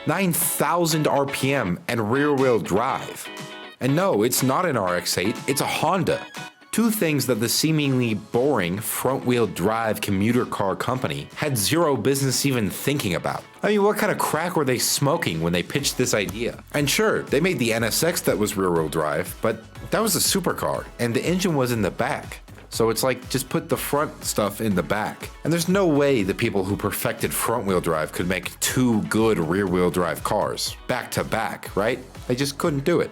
9,000 RPM and rear-wheel drive. And no, it's not an RX-8, it's a Honda. Two things that the seemingly boring front-wheel drive commuter car company had zero business even thinking about. I mean, what kind of crack were they smoking when they pitched this idea? And sure, they made the NSX that was rear-wheel drive, but that was a supercar, and the engine was in the back. So it's like, just put the front stuff in the back. And there's no way the people who perfected front-wheel drive could make two good rear-wheel drive cars, back to back, right? They just couldn't do it.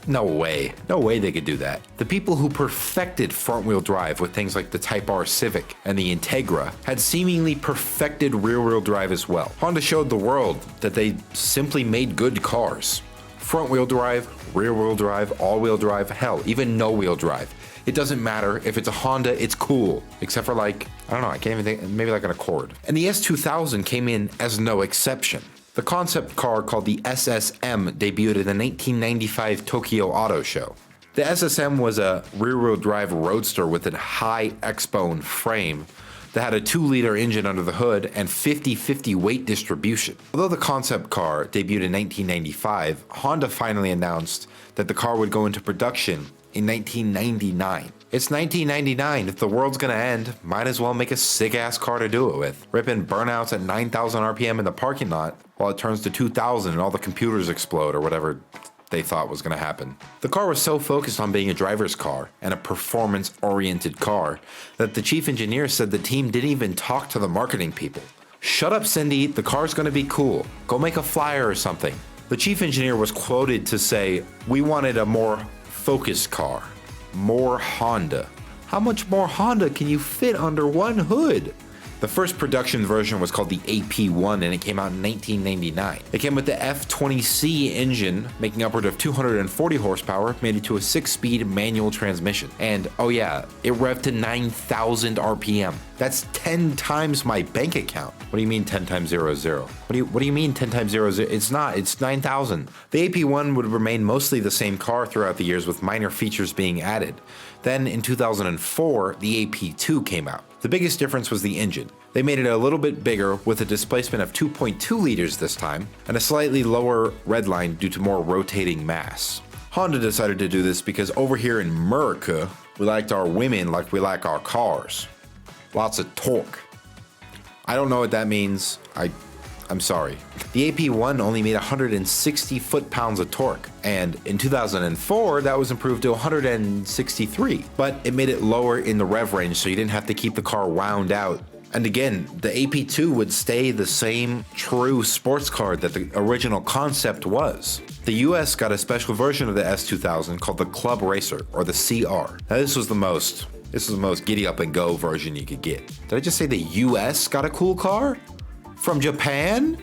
No way. No way they could do that. The people who perfected front-wheel drive with things like the Type R Civic and the Integra had seemingly perfected rear-wheel drive as well. Honda showed the world that they simply made good cars. Front-wheel drive, rear-wheel drive, all-wheel drive, hell, even no-wheel drive. It doesn't matter. If it's a Honda, it's cool. Except for like, I don't know, I can't even think, maybe like an Accord. And the S2000 came in as no exception. The concept car called the SSM debuted in the 1995 Tokyo Auto Show. The SSM was a rear-wheel drive roadster with a high X-bone frame that had a 2-liter engine under the hood and 50-50 weight distribution. Although the concept car debuted in 1995, Honda finally announced that the car would go into production in 1999. It's 1999. If the world's gonna end, might as well make a sick-ass car to do it with. Ripping burnouts at 9,000 RPM in the parking lot while it turns to 2,000 and all the computers explode or whatever they thought was gonna happen. The car was so focused on being a driver's car and a performance-oriented car that the chief engineer said the team didn't even talk to the marketing people. Shut up, Cindy, the car's gonna be cool. Go make a flyer or something. The chief engineer was quoted to say, "We wanted a more focused car. More Honda." How much more Honda can you fit under one hood? The first production version was called the AP1 and it came out in 1999. It came with the F20C engine, making upward of 240 horsepower, made it to a 6-speed manual transmission. And oh yeah, it revved to 9,000 RPM. That's 10 times my bank account. What do you mean 10 times 00? What do you mean 10 times 00? It's not, it's 9,000. The AP1 would remain mostly the same car throughout the years with minor features being added. Then in 2004, the AP2 came out. The biggest difference was the engine. They made it a little bit bigger with a displacement of 2.2 liters this time and a slightly lower redline due to more rotating mass. Honda decided to do this because over here in America, we liked our women like we like our cars. Lots of torque. I don't know what that means. I'm sorry. The AP1 only made 160 foot-pounds of torque, and in 2004, that was improved to 163, but it made it lower in the rev range so you didn't have to keep the car wound out. And again, the AP2 would stay the same true sports car that the original concept was. The US got a special version of the S2000 called the Club Racer, or the CR. Now this was the most giddy up and go version you could get. Did I just say the US got a cool car? From Japan?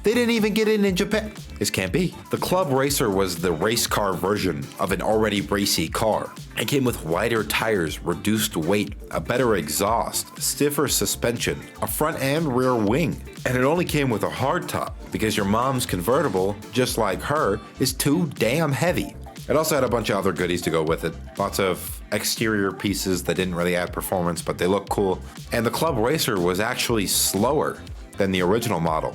They didn't even get it in Japan. This can't be. The Club Racer was the race car version of an already racy car. It came with wider tires, reduced weight, a better exhaust, stiffer suspension, a front and rear wing. And it only came with a hardtop because your mom's convertible, just like her, is too damn heavy. It also had a bunch of other goodies to go with it. Lots of exterior pieces that didn't really add performance, but they look cool. And the Club Racer was actually slower than the original model.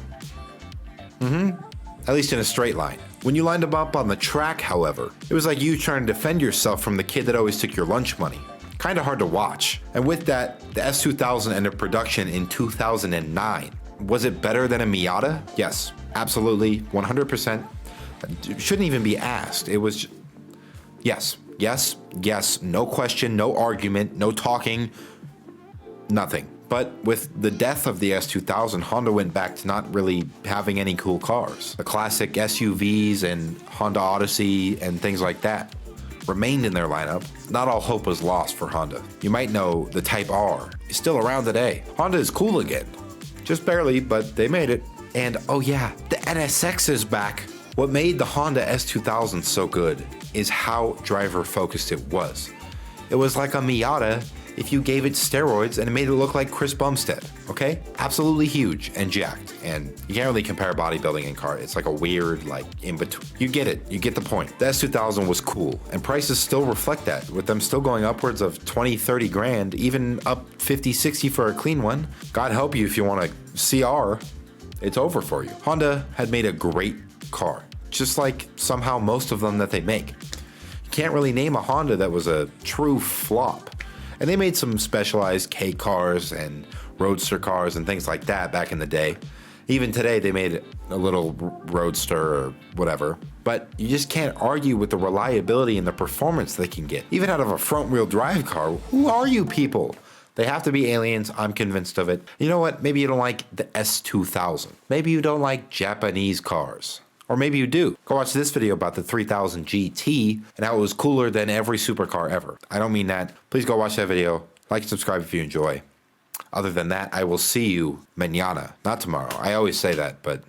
At least in a straight line. When you lined them up on the track, however, it was like you trying to defend yourself from the kid that always took your lunch money. Kinda hard to watch. And with that, the S2000 entered production in 2009. Was it better than a Miata? Yes, absolutely, 100%. It shouldn't even be asked. It was, yes, no question, no argument, no talking, nothing. But with the death of the S2000, Honda went back to not really having any cool cars. The classic SUVs and Honda Odyssey and things like that remained in their lineup. Not all hope was lost for Honda. You might know the Type R is still around today. Honda is cool again. Just barely, but they made it. And oh yeah, the NSX is back. What made the Honda S2000 so good is how driver-focused it was. It was like a Miata if you gave it steroids and it made it look like Chris Bumstead, okay? Absolutely huge and jacked. And you can't really compare bodybuilding and car. It's like a weird, like, in-between. You get it. You get the point. The S2000 was cool, and prices still reflect that, with them still going upwards of 20, 30 grand, even up 50, 60 for a clean one. God help you if you want a CR. it's over for you. Honda had made a great car, just like somehow most of them that they make. You can't really name a Honda that was a true flop. And they made some specialized K cars and roadster cars and things like that back in the day. Even today, they made a little roadster or whatever. But you just can't argue with the reliability and the performance they can get. Even out of a front-wheel drive car, who are you people? They have to be aliens, I'm convinced of it. You know what? Maybe you don't like the S2000. Maybe you don't like Japanese cars. Or maybe you do. Go watch this video about the 3000 GT and how it was cooler than every supercar ever. I don't mean that. Please go watch that video. Like and subscribe if you enjoy. Other than that, I will see you mañana, not tomorrow. I always say that, but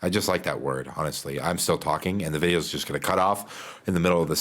I just like that word, honestly. I'm still talking and the video is just going to cut off in the middle of the